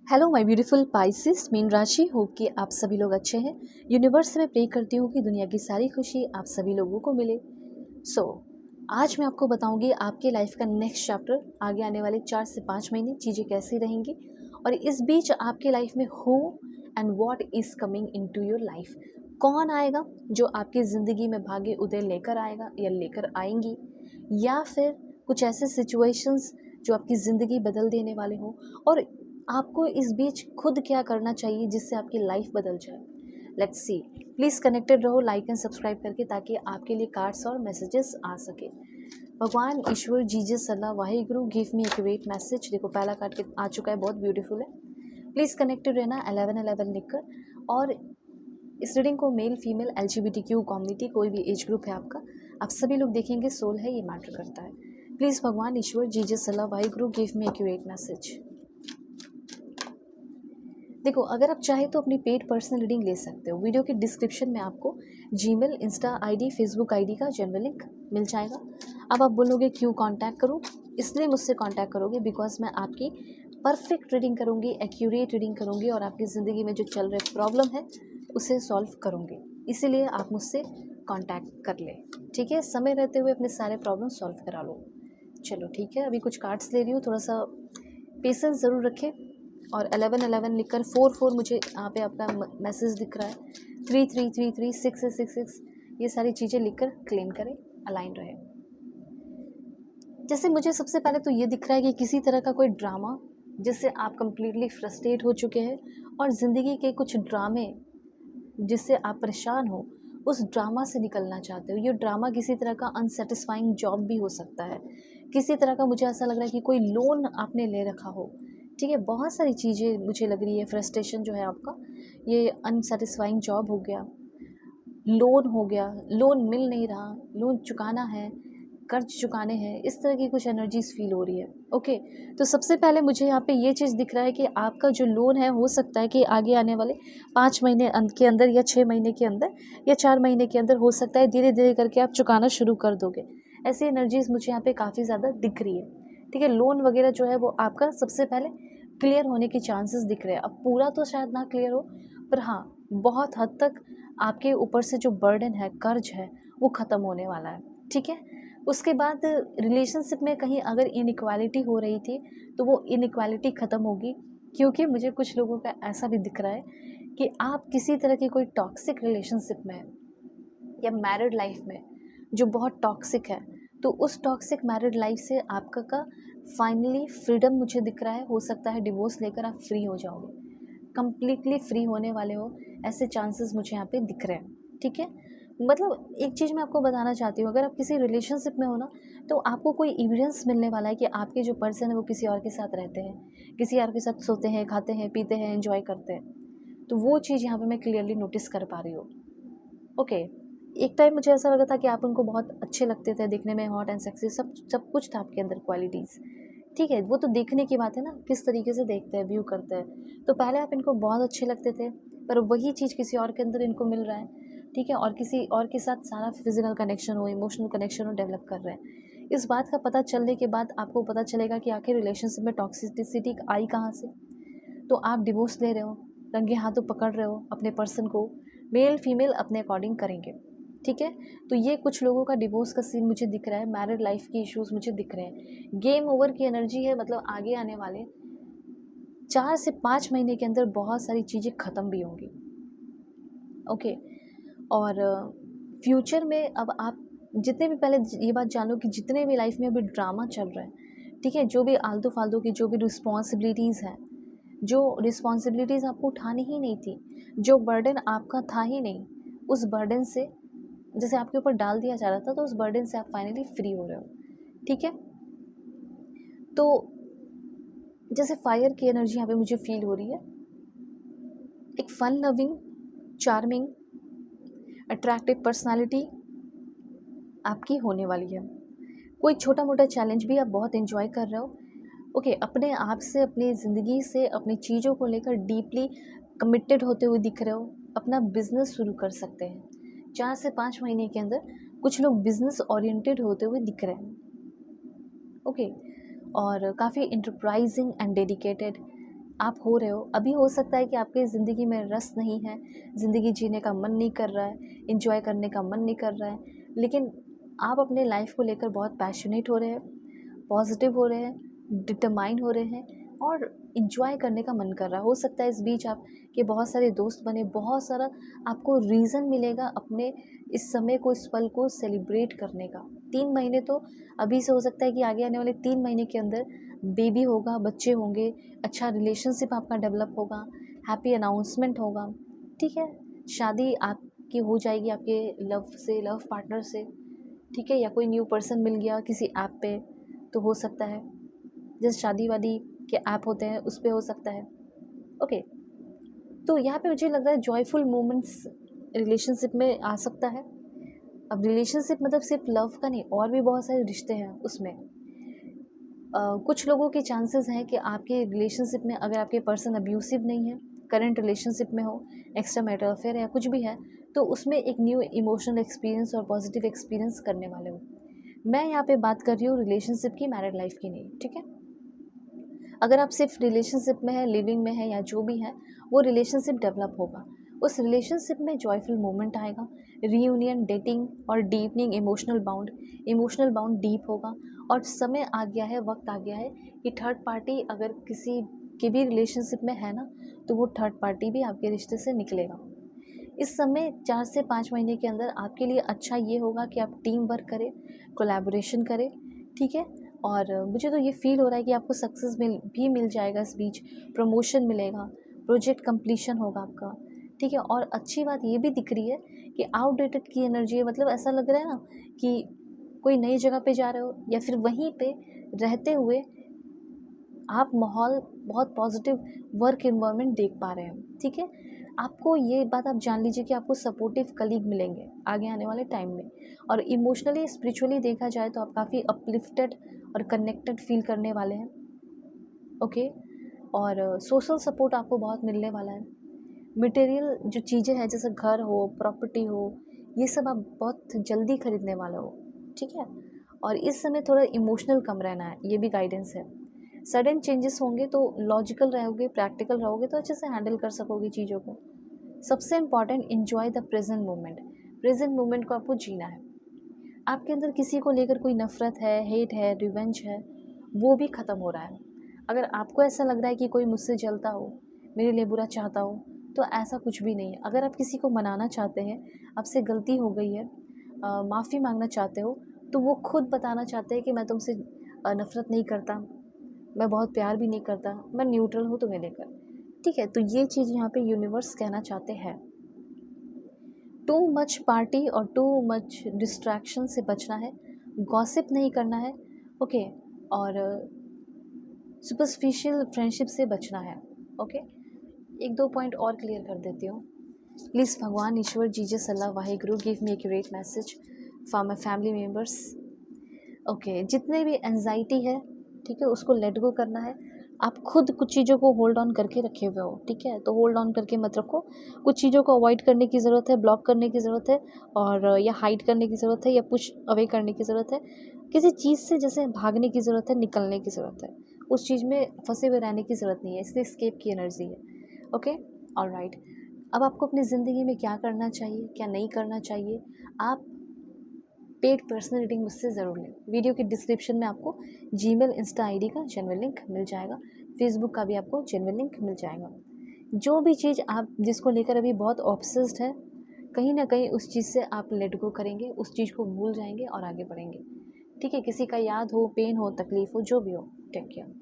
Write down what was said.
Hello my beautiful Pisces mean राशि, hope कि आप सभी लोग अच्छे हैं। यूनिवर्स से मैं प्रे करती हूँ कि दुनिया की सारी खुशी आप सभी लोगों को मिले। आज मैं आपको बताऊंगी आपके लाइफ का नेक्स्ट चैप्टर, आगे आने वाले 4 से 5 महीने चीज़ें कैसी रहेंगी और इस बीच आपके लाइफ में who and what is coming into your life. कौन आएगा जो आपकी ज़िंदगी में भाग्य उदय लेकर आएगा या लेकर आएंगी, या फिर कुछ ऐसे सिचुएशंस जो आपकी ज़िंदगी बदल देने वाले हो, और आपको इस बीच खुद क्या करना चाहिए जिससे आपकी लाइफ बदल जाए। Let's see. प्लीज़ कनेक्टेड रहो लाइक एंड सब्सक्राइब करके, ताकि आपके लिए कार्ड्स और मैसेजेस आ सके। भगवान ईश्वर Jesus Allah Waheguru give me accurate message. देखो पहला कार्ड के आ चुका है, बहुत ब्यूटीफुल है। प्लीज़ कनेक्टेड रहना 1111 लिखकर। और इस रीडिंग को मेल फीमेल LGBTQ कम्युनिटी, कोई भी एज ग्रुप है आपका, आप सभी लोग देखेंगे, सोल है, ये मैटर करता है। प्लीज़ भगवान ईश्वर Jesus Allah Waheguru give me accurate message. देखो, अगर आप चाहे तो अपनी पेड पर्सनल रीडिंग ले सकते हो। वीडियो के डिस्क्रिप्शन में आपको Gmail, Insta ID, Facebook ID का जनरल लिंक मिल जाएगा। अब आप बोलोगे क्यों कांटेक्ट करूं, इसलिए मुझसे कांटेक्ट करोगे बिकॉज मैं आपकी परफेक्ट रीडिंग करूंगी, एक्यूरेट रीडिंग करूंगी और आपकी ज़िंदगी में जो चल रहे प्रॉब्लम है उसे सॉल्व करूंगी। इसीलिए आप मुझसे कांटेक्ट कर ले, ठीक है। समय रहते हुए अपने सारे प्रॉब्लम सॉल्व करा लो। चलो ठीक है, अभी कुछ कार्ड्स ले रही हूँ, थोड़ा सा पेशेंस ज़रूर रखें। और 1111 लिखकर 44 मुझे यहाँ पे आपका मैसेज दिख रहा है। 3333 6666 ये सारी चीज़ें लिखकर क्लेम करें, अलाइन रहे। जैसे मुझे सबसे पहले तो ये दिख रहा है कि किसी तरह का कोई ड्रामा जिससे आप कंप्लीटली फ्रस्ट्रेट हो चुके हैं, और ज़िंदगी के कुछ ड्रामे जिससे आप परेशान हो, उस ड्रामा से निकलना चाहते हो। ये ड्रामा किसी तरह का अनसेटिस्फाइंग जॉब भी हो सकता है, किसी तरह का मुझे ऐसा लग रहा है कि कोई लोन आपने ले रखा हो, ठीक है। बहुत सारी चीज़ें मुझे लग रही है। फ्रस्ट्रेशन जो है आपका, ये अनसेटिस्फाइंग जॉब हो गया, लोन हो गया, लोन मिल नहीं रहा, लोन चुकाना है, कर्ज चुकाने हैं, इस तरह की कुछ एनर्जीज फील हो रही है। ओके, तो सबसे पहले मुझे यहाँ पे ये चीज़ दिख रहा है कि आपका जो लोन है, हो सकता है कि आगे आने वाले 5 महीने के अंदर, या 6 महीने के अंदर, या 4 महीने के अंदर, हो सकता है धीरे धीरे करके आप चुकाना शुरू कर दोगे। ऐसी एनर्जीज मुझे यहाँ पे काफ़ी ज़्यादा दिख रही है, ठीक है। लोन वगैरह जो है वो आपका सबसे पहले क्लियर होने के चांसेस दिख रहे हैं। अब पूरा तो शायद ना क्लियर हो, पर हाँ, बहुत हद तक आपके ऊपर से जो बर्डन है, कर्ज है, वो ख़त्म होने वाला है, ठीक है। उसके बाद रिलेशनशिप में कहीं अगर इनइक्वालिटी हो रही थी तो वो इनइक्वालिटी ख़त्म होगी, क्योंकि मुझे कुछ लोगों का ऐसा भी दिख रहा है कि आप किसी तरह की कोई टॉक्सिक रिलेशनशिप में या मैरिड लाइफ में जो बहुत टॉक्सिक है, तो उस टॉक्सिक मैरिड लाइफ से आपका का फाइनली फ्रीडम मुझे दिख रहा है। हो सकता है डिवोर्स लेकर आप फ्री हो जाओगे, कंप्लीटली फ्री होने वाले हो, ऐसे चांसेस मुझे यहाँ पे दिख रहे हैं, ठीक है। मतलब एक चीज़ मैं आपको बताना चाहती हूँ, अगर आप किसी रिलेशनशिप में हो ना, तो आपको कोई एविडेंस मिलने वाला है कि आपके जो पर्सन है वो किसी और के साथ रहते हैं, किसी और के साथ सोते हैं, खाते हैं, पीते हैं, एंजॉय करते हैं। तो वो चीज़ यहाँ पे मैं क्लियरली नोटिस कर पा रही हूँ। ओके, एक टाइम मुझे ऐसा लगा था कि आप उनको बहुत अच्छे लगते थे, दिखने में हॉट एंड सेक्सी, सब सब कुछ था आपके अंदर, क्वालिटीज़, ठीक है। वो तो देखने की बात है ना, किस तरीके से देखते हैं, व्यू करते हैं। तो पहले आप इनको बहुत अच्छे लगते थे, पर वही चीज़ किसी और के अंदर इनको मिल रहा है, ठीक है, और किसी और के साथ सारा फिजिकल कनेक्शन हो, इमोशनल कनेक्शन हो, डेवलप कर रहे हैं। इस बात का पता चलने के बाद आपको पता चलेगा कि आखिर रिलेशनशिप में टॉक्सिसिटी आई कहाँ से। तो आप डिवोर्स ले रहे हो, रंगे हाथों पकड़ रहे हो अपने पर्सन को, मेल फीमेल अपने अकॉर्डिंग करेंगे, ठीक है। तो ये कुछ लोगों का डिवोर्स का सीन मुझे दिख रहा है, मैरिड लाइफ की इश्यूज मुझे दिख रहे हैं, गेम ओवर की एनर्जी है। मतलब आगे आने वाले 4 से 5 महीने के अंदर बहुत सारी चीज़ें ख़त्म भी होंगी, ओके। और फ्यूचर में अब आप जितने भी, पहले ये बात जानो कि जितने भी लाइफ में अभी ड्रामा चल रहा है, ठीक है, जो भी आलतू फालतू की जो भी रिस्पॉन्सिबिलिटीज़ हैं, जो रिस्पॉन्सिबिलिटीज़ आपको उठानी ही नहीं थी, जो बर्डन आपका था ही नहीं, उस बर्डन से जैसे आपके ऊपर डाल दिया जा रहा था, तो उस बर्डन से आप फाइनली फ्री हो रहे हो, ठीक है। तो जैसे फायर की एनर्जी यहाँ पे मुझे फील हो रही है। एक fun loving, charming, attractive personality आपकी होने वाली है। कोई छोटा मोटा चैलेंज भी आप बहुत एंजॉय कर रहे हो, ओके। अपने आप से, अपनी ज़िंदगी से, अपनी चीज़ों को लेकर डीपली कमिटेड होते हुए दिख रहे हो। अपना बिजनेस शुरू कर सकते हैं 4 से 5 महीने के अंदर। कुछ लोग बिजनेस ओरिएंटेड होते हुए दिख रहे हैं, ओके। और काफ़ी इंटरप्राइजिंग एंड डेडिकेटेड, आप हो रहे हो। अभी हो सकता है कि आपकी ज़िंदगी में रस नहीं है, ज़िंदगी जीने का मन नहीं कर रहा है, एंजॉय करने का मन नहीं कर रहा है, लेकिन आप अपने लाइफ को लेकर बहुत पैशनेट हो रहे हैं, पॉजिटिव हो रहे हैं, डिटरमाइन हो रहे हैं और एंजॉय करने का मन कर रहा है। हो सकता है इस बीच आपके बहुत सारे दोस्त बने, बहुत सारा आपको रीज़न मिलेगा अपने इस समय को, इस पल को सेलिब्रेट करने का। 3 महीने तो अभी से हो सकता है कि आगे आने वाले 3 महीने के अंदर बेबी होगा, बच्चे होंगे, अच्छा रिलेशनशिप आपका डेवलप होगा, हैप्पी अनाउंसमेंट होगा, ठीक है? शादी आपकी हो जाएगी आपके लव पार्टनर से, ठीक है? या कोई न्यू पर्सन मिल गया किसी ऐप पे तो हो सकता है। जैसे शादी-वादी के ऐप होते हैं उस पे हो सकता है। ओके, तो यहाँ पे मुझे लग रहा है जॉयफुल मोमेंट्स रिलेशनशिप में आ सकता है। अब रिलेशनशिप मतलब सिर्फ लव का नहीं, और भी बहुत सारे रिश्ते हैं उसमें। कुछ लोगों के चांसेस हैं कि आपके रिलेशनशिप में अगर आपके पर्सन अब्यूसिव नहीं है, करंट रिलेशनशिप में हो, एक्स्ट्रा मैरिटल अफेयर या कुछ भी है, तो उसमें एक न्यू इमोशनल एक्सपीरियंस और पॉजिटिव एक्सपीरियंस करने वाले हो। मैं यहाँ पे बात कर रही हूँ रिलेशनशिप की, मैरिड लाइफ की नहीं, ठीक है? अगर आप सिर्फ रिलेशनशिप में है, लिविंग में है या जो भी है, वो रिलेशनशिप डेवलप होगा। उस रिलेशनशिप में जॉयफुल मोमेंट आएगा, रीयूनियन, डेटिंग और डीपनिंग इमोशनल बाउंड डीप होगा। और समय आ गया है, वक्त आ गया है कि थर्ड पार्टी अगर किसी के भी रिलेशनशिप में है ना, तो वो थर्ड पार्टी भी आपके रिश्ते से निकलेगा। इस समय 4 से 5 महीने के अंदर आपके लिए अच्छा ये होगा कि आप टीम वर्क करें, कोलैबोरेशन करें, ठीक है? और मुझे तो ये फ़ील हो रहा है कि आपको सक्सेस मिल जाएगा इस बीच, प्रमोशन मिलेगा, प्रोजेक्ट कंप्लीशन होगा आपका, ठीक है? और अच्छी बात ये भी दिख रही है कि आउटडेटेड की एनर्जी है, मतलब ऐसा लग रहा है ना कि कोई नई जगह पे जा रहे हो या फिर वहीं पे रहते हुए आप माहौल बहुत पॉजिटिव वर्क एनवायरनमेंट देख पा रहे हैं, ठीक है? आपको ये बात आप जान लीजिए कि आपको सपोर्टिव कलीग मिलेंगे आगे आने वाले टाइम में। और इमोशनली, स्पिरिचुअली देखा जाए तो आप काफ़ी अपलिफ्टेड और कनेक्टेड फील करने वाले हैं, ओके? और सोशल सपोर्ट आपको बहुत मिलने वाला है। मटेरियल जो चीज़ें हैं जैसे घर हो, प्रॉपर्टी हो, ये सब आप बहुत जल्दी खरीदने वाले हो, ठीक है? और इस समय थोड़ा इमोशनल कम रहना है, ये भी गाइडेंस है। सडन चेंजेस होंगे तो लॉजिकल रहोगे, प्रैक्टिकल रहोगे तो अच्छे से हैंडल कर सकोगे चीज़ों को। सबसे important, enjoy the present moment. Present moment को आपको जीना है। आपके अंदर किसी को लेकर कोई नफ़रत है, हेट है, रिवेंज है, वो भी ख़त्म हो रहा है। अगर आपको ऐसा लग रहा है कि कोई मुझसे जलता हो, मेरे लिए बुरा चाहता हो, तो ऐसा कुछ भी नहीं है। अगर आप किसी को मनाना चाहते हैं, आपसे गलती हो गई है, माफ़ी मांगना चाहते हो, तो वो खुद बताना चाहते हैं कि मैं तुमसे नफ़रत नहीं करता, मैं बहुत प्यार भी नहीं करता, मैं न्यूट्रल हूँ तुम्हें लेकर, ठीक है? तो ये चीज़ यहाँ पे यूनिवर्स कहना चाहते हैं। टू मच पार्टी और टू मच डिस्ट्रैक्शन से बचना है, गॉसिप नहीं करना है, ओके? और सुपरफिशियल फ्रेंडशिप से बचना है, ओके? एक दो पॉइंट और क्लियर कर देती हूँ। प्लीज़ भगवान, ईश्वर, Jesus, Allah, Waheguru, give me accurate message for my family members, okay? जितने भी एंजाइटी है, ठीक है, उसको लेट गो करना है। आप खुद कुछ चीज़ों को होल्ड ऑन करके रखे हुए हो, ठीक है? तो होल्ड ऑन करके मत रखो। कुछ चीज़ों को अवॉइड करने की ज़रूरत है, ब्लॉक करने की ज़रूरत है, और या हाइड करने की ज़रूरत है, या पुश अवे करने की ज़रूरत है। किसी चीज़ से जैसे भागने की ज़रूरत है, निकलने की ज़रूरत है। उस चीज़ में फंसे हुए रहने की ज़रूरत नहीं है, इसलिए एस्केप की एनर्जी है, ओके? ऑलराइट। अब आपको अपनी ज़िंदगी में क्या करना चाहिए, क्या नहीं करना चाहिए, आप पेड पर्सनल रीडिंग मुझसे ज़रूर लें। वीडियो के डिस्क्रिप्शन में आपको जीमेल, इंस्टा आईडी का जेन्युइन लिंक मिल जाएगा, फेसबुक का भी आपको जेन्युइन लिंक मिल जाएगा। जो भी चीज़ आप जिसको लेकर अभी बहुत ऑब्सेस्ड है, कहीं ना कहीं उस चीज़ से आप लेट गो करेंगे, उस चीज़ को भूल जाएंगे और आगे बढ़ेंगे, ठीक है? किसी का याद हो, पेन हो, तकलीफ़ हो, जो भी हो, टेक केयर।